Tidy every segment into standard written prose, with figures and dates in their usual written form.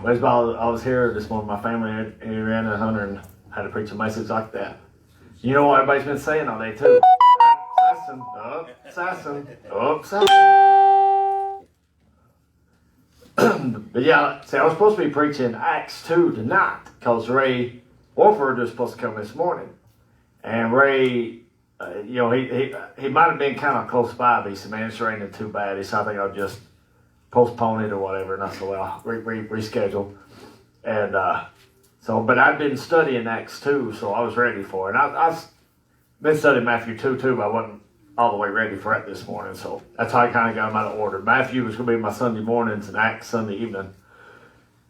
Baseball, I was here this morning. My family ran a hunter and had to preach a message like that. You know what everybody's been saying all day too? Assassin, assassin. But yeah, see, I was supposed to be preaching Acts 2 tonight because Ray Warford was supposed to come this morning. And Ray, he might have been kind of close by, but he said, man, it's raining too bad. He said, I think I'll just postpone it or whatever. And I said, well, reschedule. And but I've been studying Acts 2, so I was ready for it. And I've been studying Matthew 2 too, but I wasn't all the way ready for it this morning. So that's how I kind of got them out of order. Matthew was going to be my Sunday mornings and Acts Sunday evening.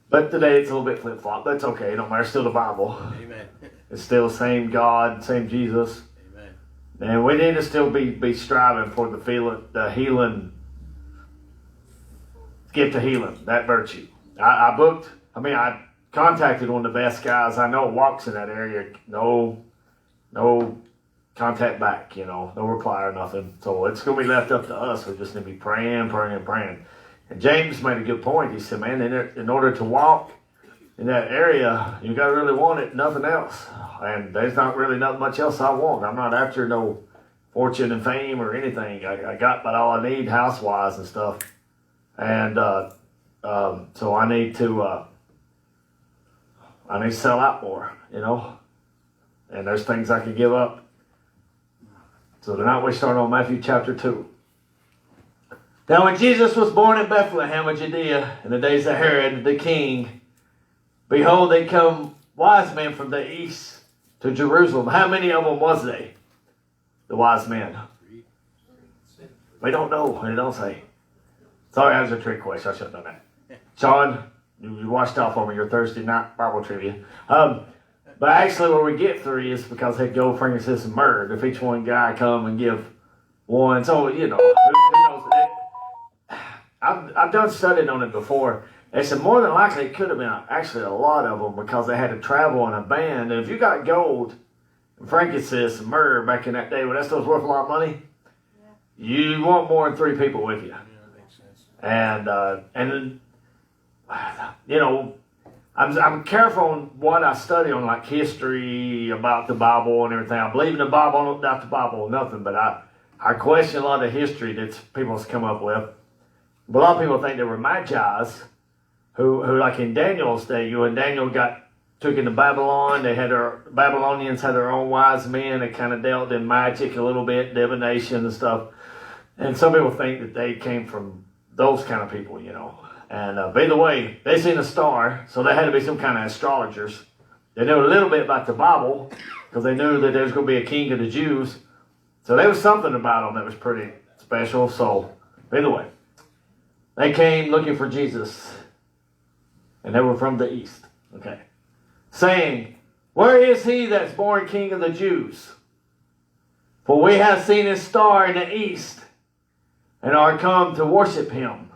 But today it's a little bit flip-flop. That's okay. It don't matter. It's still the Bible. Amen. It's still the same God, same Jesus. Amen. And we need to still be striving for the healing, gift of healing, that virtue. I contacted one of the best guys I know walks in that area. No contact back, no reply or nothing. So it's going to be left up to us. We just need to be praying. And James made a good point. He said, man, in order to walk in that area, you got to really want it, nothing else. And there's not really not much else I want. I'm not after no fortune and fame or anything. I got about all I need house-wise and stuff. And so I need to sell out more, And there's things I can give up. So tonight we start on Matthew chapter 2. Now when Jesus was born in Bethlehem of Judea in the days of Herod the king, behold, they come wise men from the east to Jerusalem. How many of them was they? The wise men. We don't know. They don't say. Sorry, that was a trick question. I should have done that. Sean, you washed off on me your Thursday night Bible trivia. But actually where we get 3 is because they go frankincense and myrrh. If each one guy come and give one. So, who knows? I've done studying on it before. They said more than likely it could have been actually a lot of them because they had to travel in a band. And if you got gold and frankincense and myrrh back in that day, when that stuff's worth a lot of money, you want more than 3 people with you. Yeah, that makes sense. And I'm careful on what I study on, like history about the Bible and everything. I believe in the Bible, not the Bible, nothing, but I question a lot of history that people's come up with. But a lot of people think they were magi's who like in Daniel's day, when Daniel took into Babylon, Babylonians had their own wise men that kind of dealt in magic a little bit, divination and stuff. And some people think that they came from those kind of people, And by the way, they seen a star, so they had to be some kind of astrologers. They knew a little bit about the Bible because they knew that there was going to be a king of the Jews. So there was something about them that was pretty special. So, by the way, they came looking for Jesus, and they were from the east. Okay, saying, "Where is he that's born King of the Jews? For we have seen his star in the east, and are come to worship him."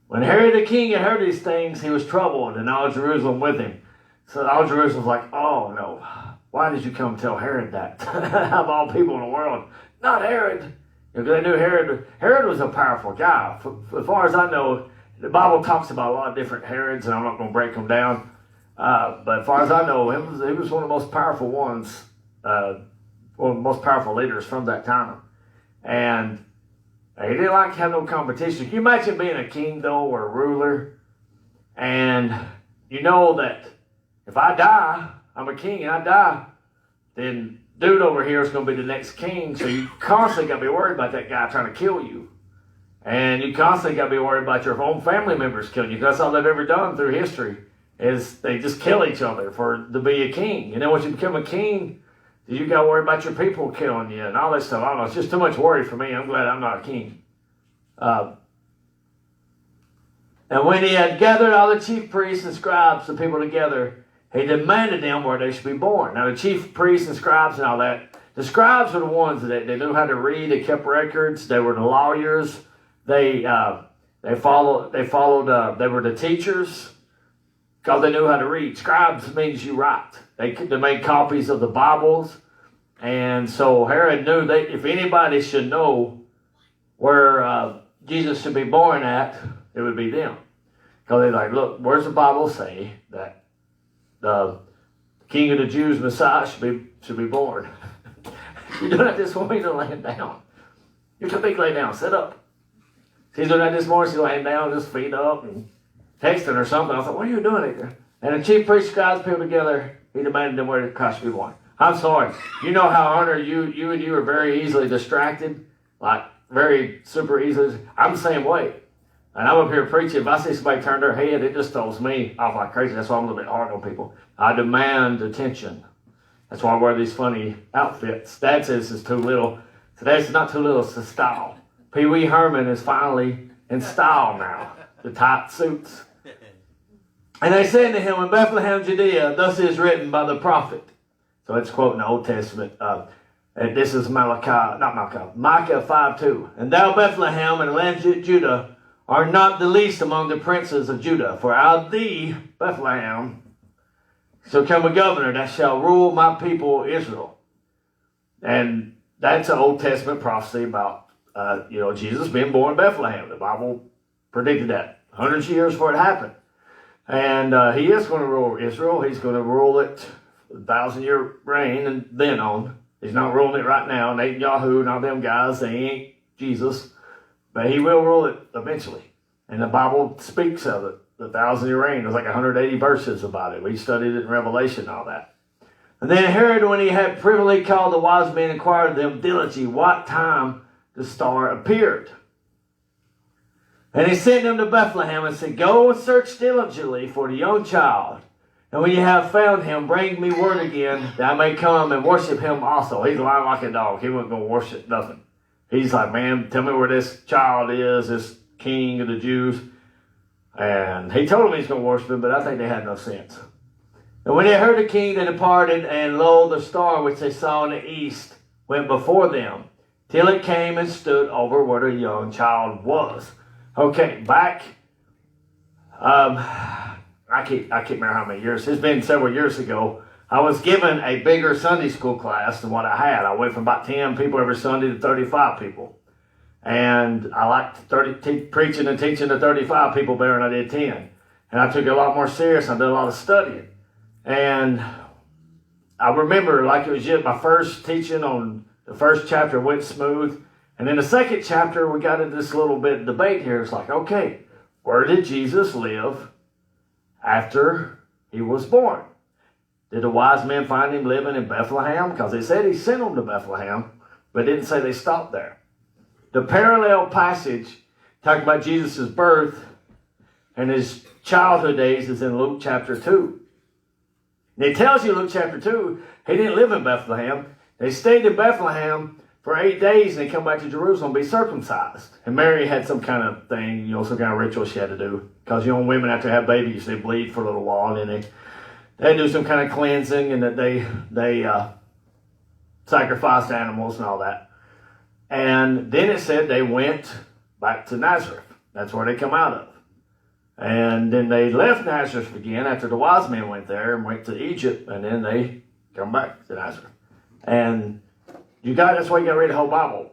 When Herod the king had heard these things, he was troubled, and all Jerusalem with him. So all Jerusalem was like, "Oh no, why did you come tell Herod that?" Of all people in the world, not Herod. Because they knew Herod was a powerful guy. As far as I know, the Bible talks about a lot of different Herods, and I'm not going to break them down. But as far as I know, he was one of the most powerful ones, one of the most powerful leaders from that time. And he didn't like to have no competition. Can you imagine being a king, though, or a ruler? And you know that if I die, I'm a king and I die, then dude over here is going to be the next king. So you constantly got to be worried about that guy trying to kill you. And you constantly got to be worried about your own family members killing you. Because that's all they've ever done through history is they just kill each other to be a king. And then once you become a king, you got to worry about your people killing you and all that stuff. I don't know. It's just too much worry for me. I'm glad I'm not a king. And when he had gathered all the chief priests and scribes, the people together, he demanded them where they should be born. Now the chief priests and scribes and all that, the scribes were the ones that they knew how to read. They kept records. They were the lawyers. They were the teachers because they knew how to read. Scribes means you write. They made copies of the Bibles. And so Herod knew that if anybody should know where Jesus should be born at, it would be them. Because they're like, look, where's the Bible say that the King of the Jews, Messiah, should be born? You're doing that this morning, you're laying down. You're too big to lay down, sit up. He's doing that this morning, she's laying down, just feet up and texting or something. I thought, what are you doing here? And the chief priest guys people together, he demanded them where Christ should be born. I'm sorry. You know how, Hunter, you are very easily distracted, like very super easily. I'm the same way. And I'm up here preaching. If I see somebody turn their head, it just throws me off like crazy. That's why I'm a little bit hard on people. I demand attention. That's why I wear these funny outfits. Dad says it's too little. Today it's not too little, it's the style. Pee Wee Herman is finally in style now. The tight suits. And they said to him, in Bethlehem, Judea, thus is written by the prophet. So it's quoting the Old Testament. And this is Micah 5:2. And thou, Bethlehem, and the land of Judah, are not the least among the princes of Judah. For out of thee, Bethlehem, shall come a governor that shall rule my people Israel. And that's an Old Testament prophecy about, Jesus being born in Bethlehem. The Bible predicted that hundreds of years before it happened. And he is going to rule Israel. He's going to rule it 1,000-year reign and then on. He's not ruling it right now. Netanyahu and all them guys, they ain't Jesus. But he will rule it eventually. And the Bible speaks of it. The 1,000-year reign. There's like 180 verses about it. We studied it in Revelation and all that. And then Herod, when he had privily called the wise men, inquired of them diligently what time the star appeared. And he sent them to Bethlehem and said, go and search diligently for the young child. And when you have found him, bring me word again that I may come and worship him also. He's lying like a dog. He wasn't going to worship nothing. He's like, man, tell me where this child is, this king of the Jews. And he told them he's going to worship him, but I think they had no sense. And when they heard the king, they departed, and lo, the star which they saw in the east went before them, till it came and stood over where the young child was. Okay, back, I can't remember how many years. It's been several years ago. I was given a bigger Sunday school class than what I had. I went from about 10 people every Sunday to 35 people. And I liked preaching and teaching to 35 people better than I did 10. And I took it a lot more serious. I did a lot of studying. And I remember like it was just my first teaching on the first chapter went smooth. And then the second chapter, we got into this little bit of debate here. It's like, okay, where did Jesus live after he was born? Did the wise men find him living in Bethlehem? Because they said he sent them to Bethlehem, but didn't say they stopped there. The parallel passage talking about Jesus' birth and his childhood days is in Luke chapter 2. And it tells you, Luke chapter 2, he didn't live in Bethlehem. They stayed in Bethlehem for 8 days and they come back to Jerusalem to be circumcised. And Mary had some kind of thing, some kind of ritual she had to do. Because, women after they have babies, they bleed for a little while and then they do some kind of cleansing and that they sacrificed animals and all that. And then it said they went back to Nazareth. That's where they come out of. And then they left Nazareth again after the wise men went there and went to Egypt. And then they come back to Nazareth. And that's why you got to read the whole Bible.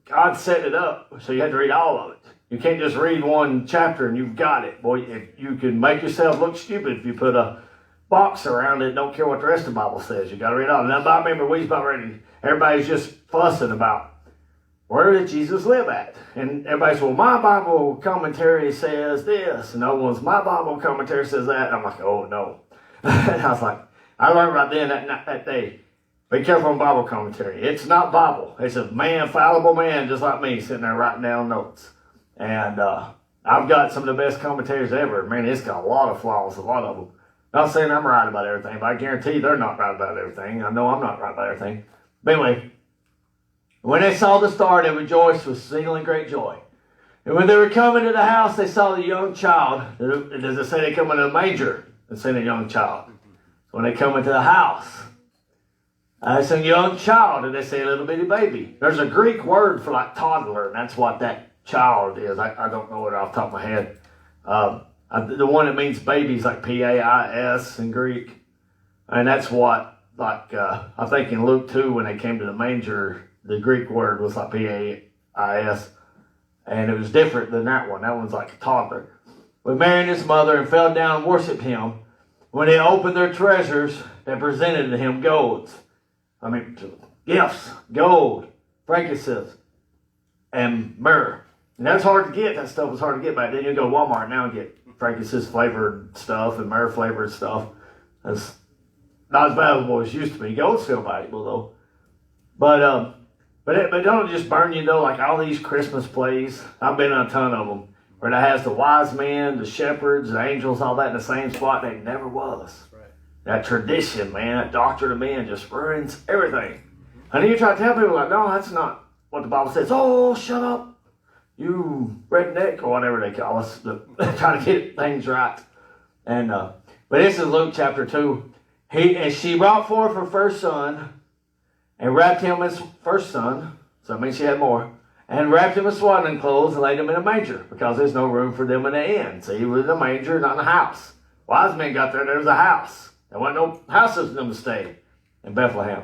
God set it up, so you have to read all of it. You can't just read one chapter and you've got it. Boy, you can make yourself look stupid if you put a box around it and don't care what the rest of the Bible says. You got to read all. Now, I remember we was about ready. Everybody's just fussing about where did Jesus live at? And everybody says, well, my Bible commentary says this. And the other one's, my Bible commentary says that. And I'm like, oh, no. And I was like, I learned right then that day, be careful on Bible commentary. It's not Bible. It's a man, fallible man, just like me, sitting there writing down notes. And I've got some of the best commentaries ever. Man, it's got a lot of flaws, a lot of them. Not saying I'm right about everything, but I guarantee they're not right about everything. I know I'm not right about everything. But anyway, when they saw the star, they rejoiced with exceeding great joy. And when they were coming to the house, they saw the young child. Does it say they come into the manger? It said a young child. So when they come into the house, it's a young child, and they say a little bitty baby. There's a Greek word for like toddler, and that's what that child is. I don't know it off the top of my head. The one that means baby is like P-A-I-S in Greek. And that's what, I think in Luke 2, when they came to the manger, the Greek word was like P-A-I-S. And it was different than that one. That one's like a toddler. With Mary and his mother, and fell down and worshipped him. When they opened their treasures, they presented to him gifts, gold, frankincense, and myrrh. And that's hard to get. That stuff was hard to get back then. You go to Walmart now and get frankincense flavored stuff and myrrh flavored stuff. That's not as valuable as it used to be. Gold's still valuable though. But don't just burn you though, like all these Christmas plays. I've been in a ton of them where it has the wise men, the shepherds, the angels, all that in the same spot. They never was. Right. That tradition, man, that doctrine of men just ruins everything. And then you try to tell people like, no, that's not what the Bible says. Oh, shut up, you redneck, or whatever they call us, trying to get things right. And but this is Luke chapter 2. And she brought forth her first son, and wrapped him as first son, so that means she had more, and wrapped him in swaddling clothes and laid him in a manger, because there's no room for them in the inn. So he was in a manger, not in a house. Wise men got there was a house. There wasn't no houses for them to stay in Bethlehem.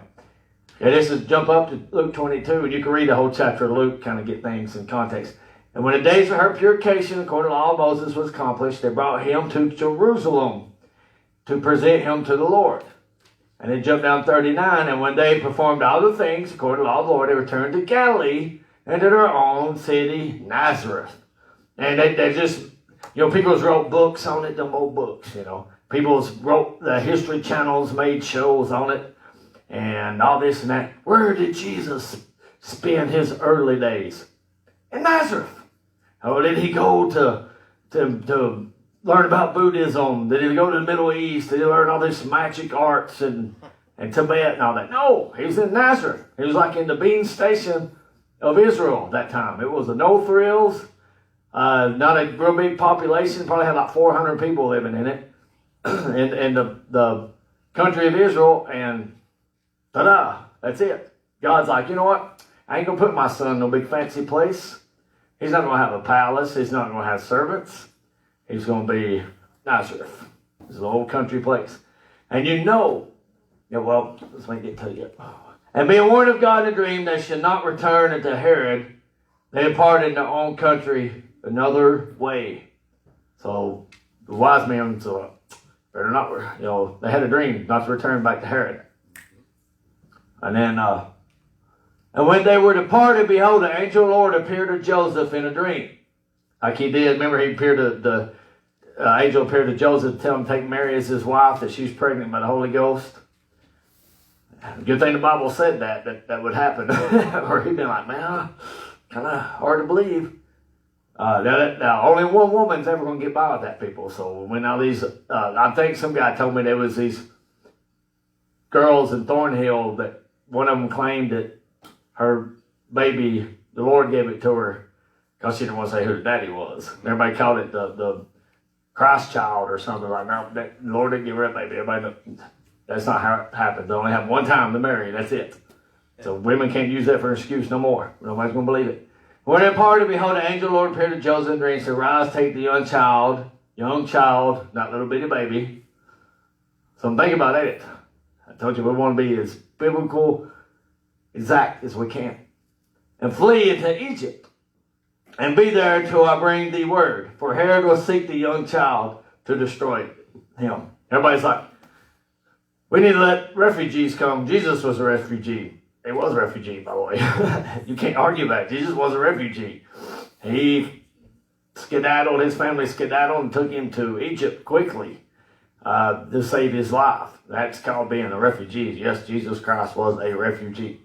Yeah, this is jump up to Luke 22, and you can read the whole chapter of Luke, kind of get things in context. And when the days of her purification, according to the law of Moses, was accomplished, they brought him to Jerusalem to present him to the Lord. And then jump down 39, and when they performed all the things according to the law of the Lord, they returned to Galilee and to their own city, Nazareth. And they just, people wrote books on it, them old books, People wrote, the History Channels made shows on it, and all this and that. Where did Jesus spend his early days? In Nazareth. Oh, did he go to learn about Buddhism? Did he go to the Middle East? Did he learn all this magic arts and Tibet and all that? No, he was in Nazareth. He was like in the bean station of Israel at that time. It was a no frills, not a real big population. Probably had like 400 people living in it, in the country of Israel, and ta-da, that's it. God's like, you know what? I ain't gonna put my son in no big fancy place. He's not gonna have a palace. He's not gonna have servants. He's going to be Nazareth. It's an old country place. And let's make it tell you. And being warned of God in a dream, they should not return unto Herod. They departed in their own country another way. So the wise men better not, they had a dream not to return back to Herod. And then, and when they were departed, behold, the angel of the Lord appeared to Joseph in a dream. Like he did, remember he appeared the angel appeared to Joseph to tell him to take Mary as his wife, that she was pregnant by the Holy Ghost. Good thing the Bible said that would happen. Or he'd been like, man, kind of hard to believe. Now, only one woman's ever going to get by with that, people. So when all these, I think some guy told me there was these girls in Thornhill that one of them claimed that her baby, the Lord gave it to her, because she didn't want to say who the daddy was. Everybody called it the Christ child or something like that. The Lord didn't give her a baby. That's not how it happens. They only have one time to marry. That's it. So women can't use that for an excuse no more. Nobody's going to believe it. When they parted, behold, the angel of the Lord appeared to Joseph in a dream and said, rise, take the young child, not little bitty baby. So think about it. I told you we want to be as biblical, exact as we can. And flee into Egypt. And be there till I bring thee word. For Herod will seek the young child to destroy him. Everybody's like, we need to let refugees come. Jesus was a refugee. He was a refugee, by the way. You can't argue that. Jesus was a refugee. He skedaddled, his family skedaddled and took him to Egypt quickly to save his life. That's called being a refugee. Yes, Jesus Christ was a refugee.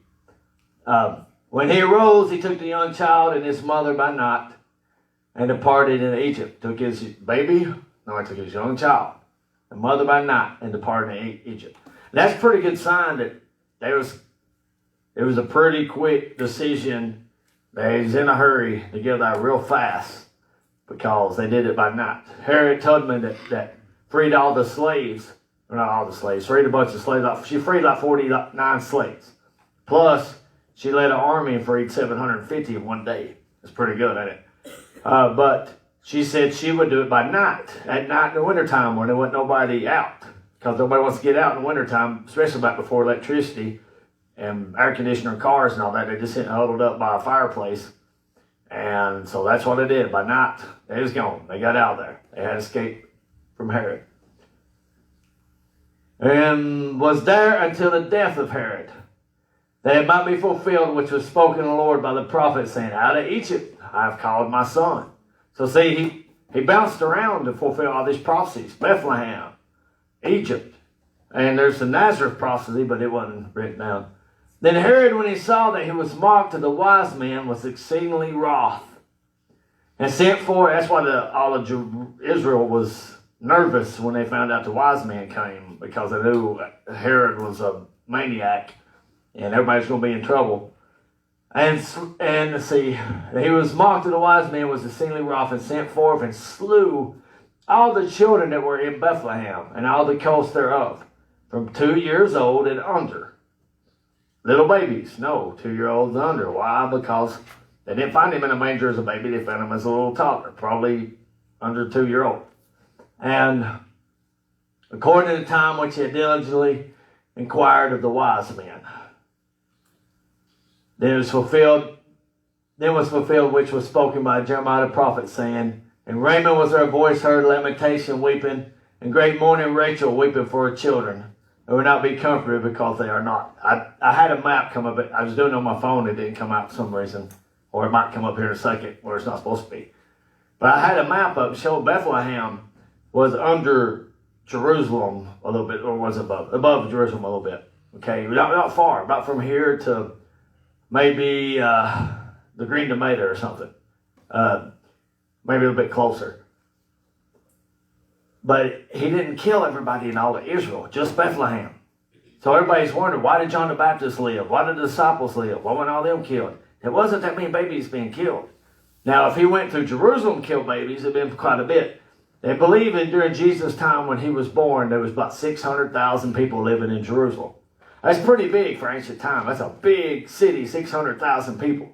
When he arose, he took the young child and his mother by night and departed into Egypt. Took his baby, he took his young child, the mother by night, and departed into Egypt. And that's a pretty good sign that it was a pretty quick decision. They was in a hurry to get out real fast because they did it by night. Harriet Tubman that freed all the slaves, or not all the slaves, freed a bunch of slaves. She freed like 49 slaves. Plus, she led an army and freed 750 in one day. That's pretty good, ain't it? But she said she would do it by night, at night in the wintertime when there wasn't nobody out. Because nobody wants to get out in the wintertime, especially back before electricity and air conditioner cars and all that. They just sit huddled up by a fireplace And so that's what they did. By night, they was gone. They got out of there. They had escaped from Herod. And was there until the death of Herod, that it might be fulfilled which was spoken of the Lord by the prophet, saying, out of Egypt I have called my son. So see, he bounced around to fulfill all these prophecies. Bethlehem, Egypt. And there's the Nazareth prophecy, but it wasn't written down. Then Herod, when he saw that he was mocked of the wise men, was exceedingly wroth, and sent for, that's why all of Israel was nervous when they found out the wise men came, because they knew Herod was a maniac, and everybody's going to be in trouble. And see, he was mocked of the wise men, was exceedingly wroth, and sent forth and slew all the children that were in Bethlehem, and all the coasts thereof, from 2 years old and under. Little babies, no, 2-year-olds and under. Why? Because they didn't find him in a manger as a baby. They found him as a little toddler, probably under 2-year-old. And according to the time which he had diligently inquired of the wise men. Then was fulfilled which was spoken by Jeremiah the prophet, saying, in Ramah was her voice heard, lamentation, weeping, and great mourning, Rachel weeping for her children. They will not be comforted because they are not. I had a map come up. I was doing it on my phone. It didn't come out for some reason. Or it might come up here in a second where it's not supposed to be. But I had a map up showing Bethlehem was under Jerusalem a little bit, or was above Jerusalem a little bit. Okay, not far. About from here to maybe the Green Tomato or something. Maybe a little bit closer. But he didn't kill everybody in all of Israel, just Bethlehem. So everybody's wondering, why did John the Baptist live? Why did the disciples live? Why weren't all them killed? There wasn't that many babies being killed. Now, if he went through Jerusalem and killed babies, it'd been quite a bit. They believe that during Jesus' time when he was born, there was about 600,000 people living in Jerusalem. That's pretty big for ancient time. That's a big city, 600,000 people.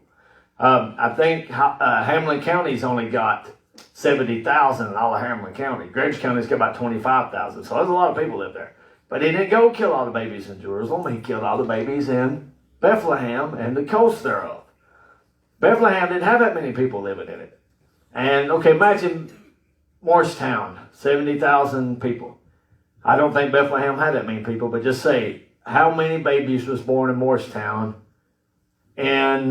I think Hamlin County's only got 70,000 in all of Hamlin County. Grange County's got about 25,000. So there's a lot of people live there. But he didn't go kill all the babies in Jerusalem. He killed all the babies in Bethlehem and the coast thereof. Bethlehem didn't have that many people living in it. And, okay, imagine Morristown, 70,000 people. I don't think Bethlehem had that many people, but just say, how many babies was born in Morristown in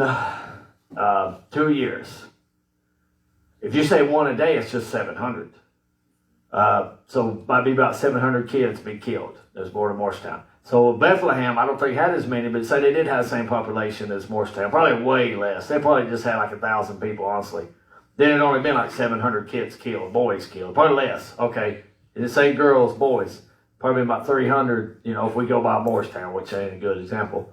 2 years? If you say one a day, it's just 700. So might be about 700 kids be killed that was born in Morristown. So Bethlehem, I don't think had as many, but say they did have the same population as Morristown. Probably way less. They probably just had like 1,000 people, honestly. Then it only been like 700 kids killed, boys killed. Probably less. Okay. It didn't say girls, boys. Probably about 300, if we go by Morristown, which ain't a good example.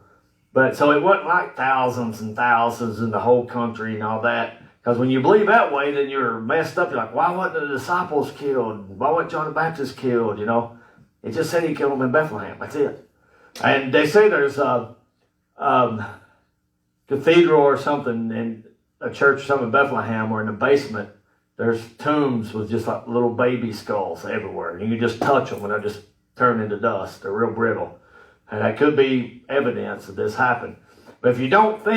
But so it wasn't like thousands and thousands in the whole country and all that. Because when you believe that way, then you're messed up. You're like, why weren't the disciples killed? Why wasn't John the Baptist killed? It just said he killed them in Bethlehem. That's it. And they say there's a cathedral or something in a church or something in Bethlehem, or in the basement, there's tombs with just like little baby skulls everywhere. You can just touch them and they'll just turn into dust. They're real brittle. And that could be evidence that this happened. But if you have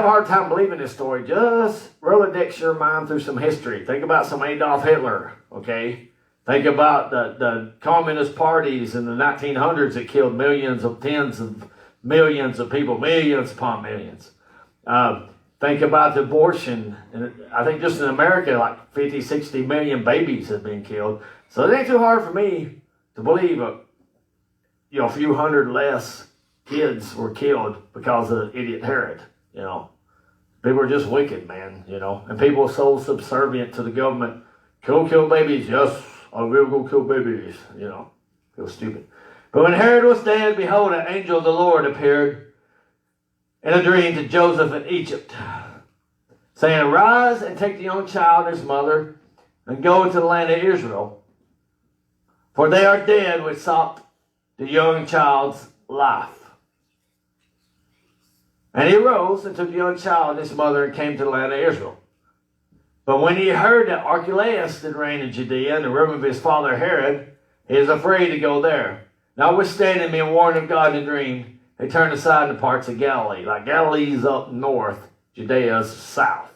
a hard time believing this story, just Rolodex your mind through some history. Think about some Adolf Hitler, okay? Think about the communist parties in the 1900s that killed tens of millions of people, millions upon millions. Think about the abortion. And I think just in America, like 50, 60 million babies have been killed. So it ain't too hard for me to believe a few hundred less kids were killed because of idiot Herod. People are just wicked, man, and people are so subservient to the government. Kill babies. Yes, I will go kill babies. Feel stupid. But when Herod was dead, behold, an angel of the Lord appeared in a dream to Joseph in Egypt, saying, arise and take the young child and his mother and go into the land of Israel, for they are dead which sought the young child's life. And he arose and took the young child and his mother and came to the land of Israel. But when he heard that Archelaus did reign in Judea in the room of his father Herod, he was afraid to go there. Notwithstanding being warned of God in a dream, they turned aside to parts of Galilee. Like Galilee's up north, Judea's south.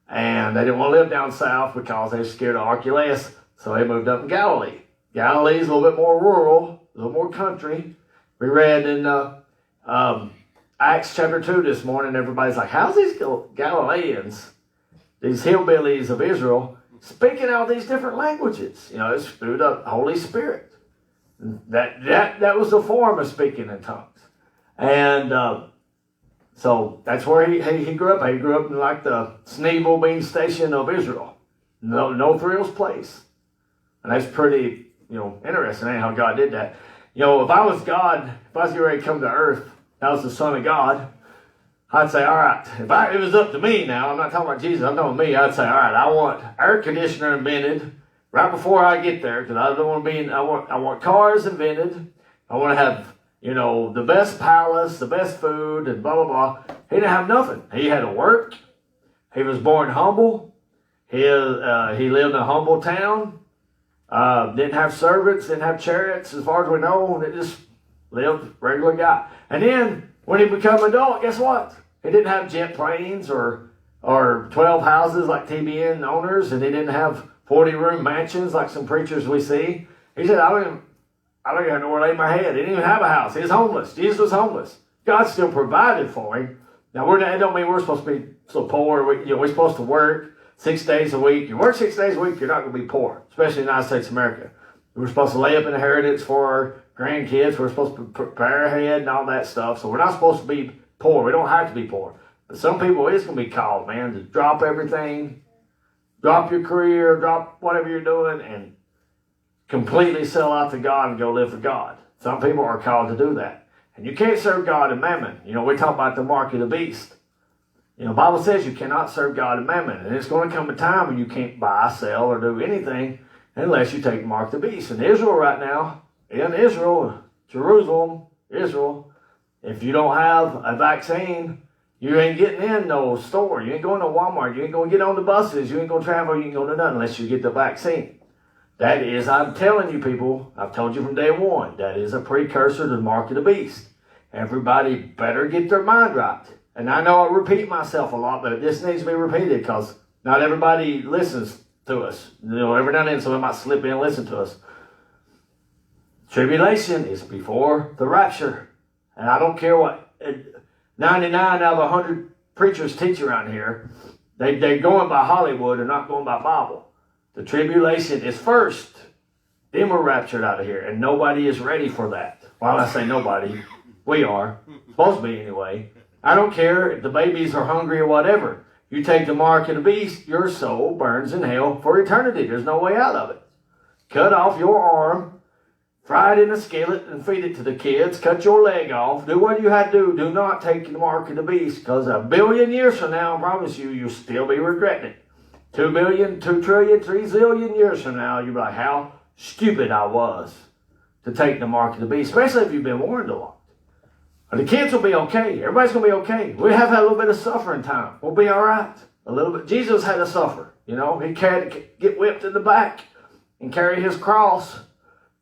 And they didn't want to live down south because they were scared of Archelaus, so they moved up in Galilee. Galilee's a little bit more rural, a little more country. We read in Acts chapter 2 this morning, everybody's like, how's these Galileans, these hillbillies of Israel, speaking all these different languages? You know, it's through the Holy Spirit. That was the form of speaking in tongues. And so that's where he grew up. He grew up in like the Sneeville Bean Station of Israel. No Thrills place. And that's pretty, interesting, ain't how God did that. If I was God, if I was getting ready to come to earth, I was the Son of God, I'd say, all right, if it was up to me now, I'm not talking about Jesus, I'm talking about me, I'd say, all right, I want air conditioner invented right before I get there, because I don't want to be I want cars invented. I want to have, the best palace, the best food, and blah, blah, blah. He didn't have nothing. He had to work. He was born humble. He lived in a humble town. Didn't have servants, didn't have chariots, as far as we know. They just lived regular guy. And then, when he became an adult, guess what? He didn't have jet planes or 12 houses like TBN owners, and he didn't have 40-room mansions like some preachers we see. He said, I don't even know where to lay my head. He didn't even have a house. He was homeless. Jesus was homeless. God still provided for him. Now, it don't mean we're supposed to be so poor. We're supposed to work 6 days a week. You work 6 days a week, you're not going to be poor, especially in the United States of America. We're supposed to lay up an inheritance for our grandkids. We're supposed to prepare ahead and all that stuff. So we're not supposed to be poor. We don't have to be poor. But some people, it's going to be called, man, to drop everything, drop your career, drop whatever you're doing, and completely sell out to God and go live for God. Some people are called to do that. And you can't serve God and mammon. We talk about the mark of the beast. The Bible says you cannot serve God and mammon. And it's going to come a time when you can't buy, sell, or do anything unless you take the mark of the beast. In Israel right now, Jerusalem, Israel, if you don't have a vaccine, you ain't getting in no store. You ain't going to Walmart. You ain't going to get on the buses. You ain't going to travel. You ain't going to nothing unless you get the vaccine. That is, I'm telling you people, I've told you from day one, that is a precursor to the mark of the beast. Everybody better get their mind right. And I know I repeat myself a lot, but this needs to be repeated because not everybody listens to us. Every now and then somebody might slip in and listen to us. Tribulation is before the rapture. And I don't care what 99 out of 100 preachers teach around here. They're going by Hollywood and not going by Bible. The tribulation is first. Then we're raptured out of here. And nobody is ready for that. Well, I say nobody. We are. Supposed to be anyway. I don't care if the babies are hungry or whatever. You take the mark of the beast, your soul burns in hell for eternity. There's no way out of it. Cut off your arm, fry it in a skillet and feed it to the kids. Cut your leg off. Do what you have to do. Do not take the mark of the beast, because 1 billion years from now, I promise you, you'll still be regretting it. 2 billion, 2 trillion, 3 zillion years from now, you'll be like, how stupid I was to take the mark of the beast, especially if you've been warned a lot. The kids will be okay. Everybody's going to be okay. We have had a little bit of suffering time. We'll be all right. A little bit. Jesus had to suffer. He had to get whipped in the back and carry his cross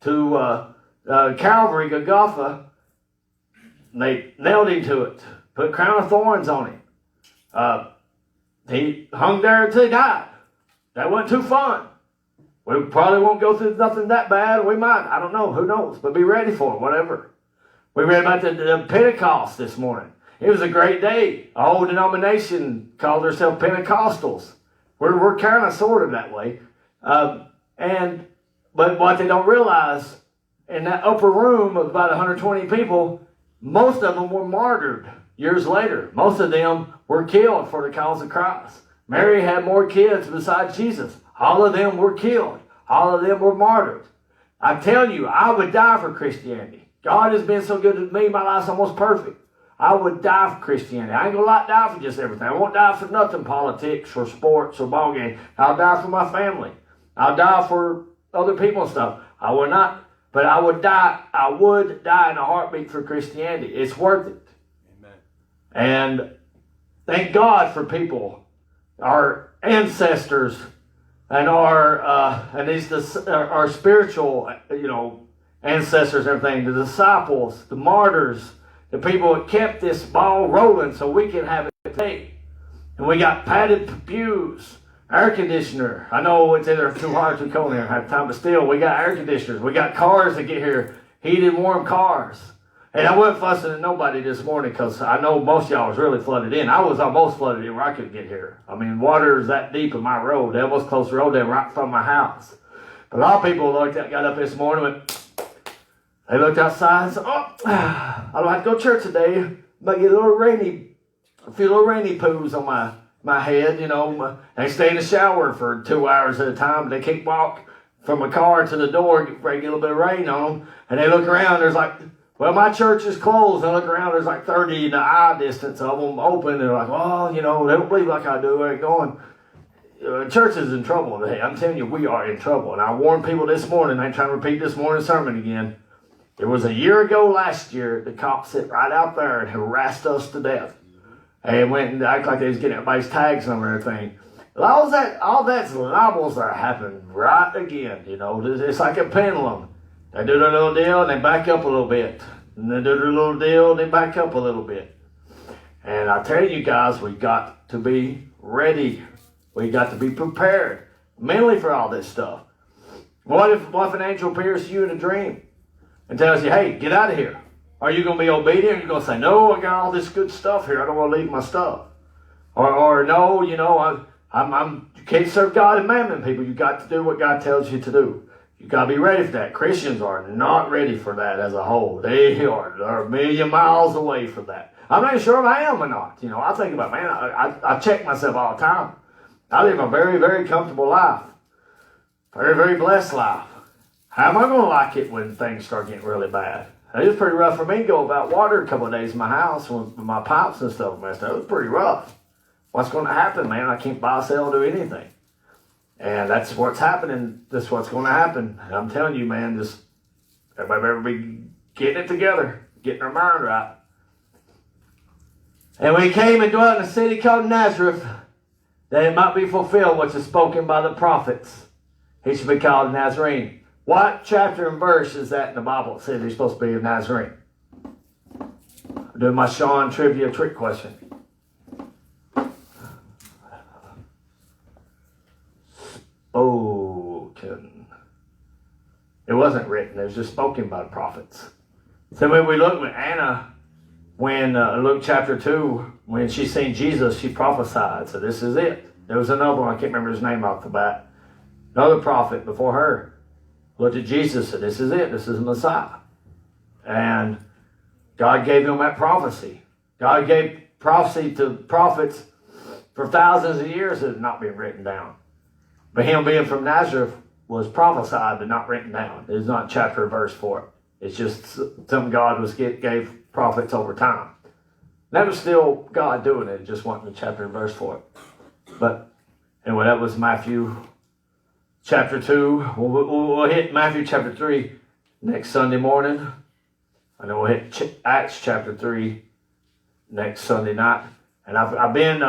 to Calvary, Golgotha. And they nailed him to it. Put a crown of thorns on him. He hung there until he died. That wasn't too fun. We probably won't go through nothing that bad. We might. I don't know. Who knows? But be ready for it, whatever. We read about the Pentecost this morning. It was a great day. A whole denomination called themselves Pentecostals. We're kind of sort of that way. But what they don't realize, in that upper room of about 120 people, most of them were martyred years later. Most of them were killed for the cause of Christ. Mary had more kids besides Jesus. All of them were killed. All of them were martyred. I tell you, I would die for Christianity. God has been so good to me. My life's almost perfect. I would die for Christianity. I ain't going to die for just everything. I won't die for nothing, politics or sports or ball games. I'll die for my family. I'll die for other people and stuff. I would not, but I would die in a heartbeat for Christianity. It's worth it. Amen. And thank God for people, our ancestors, and our spiritual, ancestors, everything, the disciples, the martyrs, the people that kept this ball rolling so we can have it today. And we got padded pews, air conditioner. I know it's either too hot or too cold here. I have time, but still, we got air conditioners. We got cars that get here, heated, warm cars. And I wasn't fussing at nobody this morning because I know most of y'all was really flooded in. I was almost flooded in where I couldn't get here. I mean, water is that deep in my road. That was close road there right from my house. But a lot of people got up this morning and they looked outside and said, oh, I don't have to go to church today. But get a few little rainy poos on my head, you know. They stay in the shower for 2 hours at a time. They can't walk from a car to the door, get a little bit of rain on them. And they look around, there's like, well, my church is closed. I look around, there's like 30 in the eye distance of them open. And they're like, well, you know, they don't believe like I do. I ain't going. Church is in trouble today. I'm telling you, we are in trouble. And I warned people this morning, I ain't trying to repeat this morning's sermon again. It was a year ago last year, the cops sit right out there and harassed us to death. And went and acted like they was getting everybody's tags and everything. All that's libels are happening right again, you know. It's like a pendulum. They do their little deal and they back up a little bit. And they do their little deal and they back up a little bit. And I tell you guys, we got to be ready. We got to be prepared mentally for all this stuff. What if an angel appears to you in a dream and tells you, hey, get out of here? Are you going to be obedient? Or are you going to say, no, I got all this good stuff here. I don't want to leave my stuff. Or no, you know, you can't serve God and mammon people. You got to do what God tells you to do. You got to be ready for that. Christians are not ready for that as a whole. They're a million miles away from that. I'm not sure if I am or not. You know, I think about, man, I check myself all the time. I live a very, very comfortable life. Very, very blessed life. How am I going to like it when things start getting really bad? It was pretty rough for me to go without water a couple of days in my house when my pipes and stuff messed up. It was pretty rough. What's going to happen, man? I can't buy, sell, do anything. And that's what's happening. That's what's going to happen. And I'm telling you, man, just everybody better be getting it together, getting their mind right. And we came and dwelt in a city called Nazareth, that it might be fulfilled which is spoken by the prophets. He should be called a Nazarene. What chapter and verse is that in the Bible that says he's supposed to be a Nazarene? I'm doing my Sean trivia trick question. Spoken. It wasn't written. It was just spoken by the prophets. So when we look at Anna, when Luke chapter 2, when she seen Jesus, she prophesied. So this is it. There was another one. I can't remember his name off the bat. Another prophet before her looked at Jesus and said, this is it. This is the Messiah. And God gave him that prophecy. God gave prophecy to prophets for thousands of years that had not been written down. But him being from Nazareth was prophesied but not written down. There's not chapter or verse for it. It's just something God gave prophets over time. That was still God doing it. It just wasn't a chapter and verse for it. But anyway, that was Matthew chapter 2. We'll hit Matthew chapter 3 next Sunday morning. And then we'll hit Acts chapter 3 next Sunday night. And I've been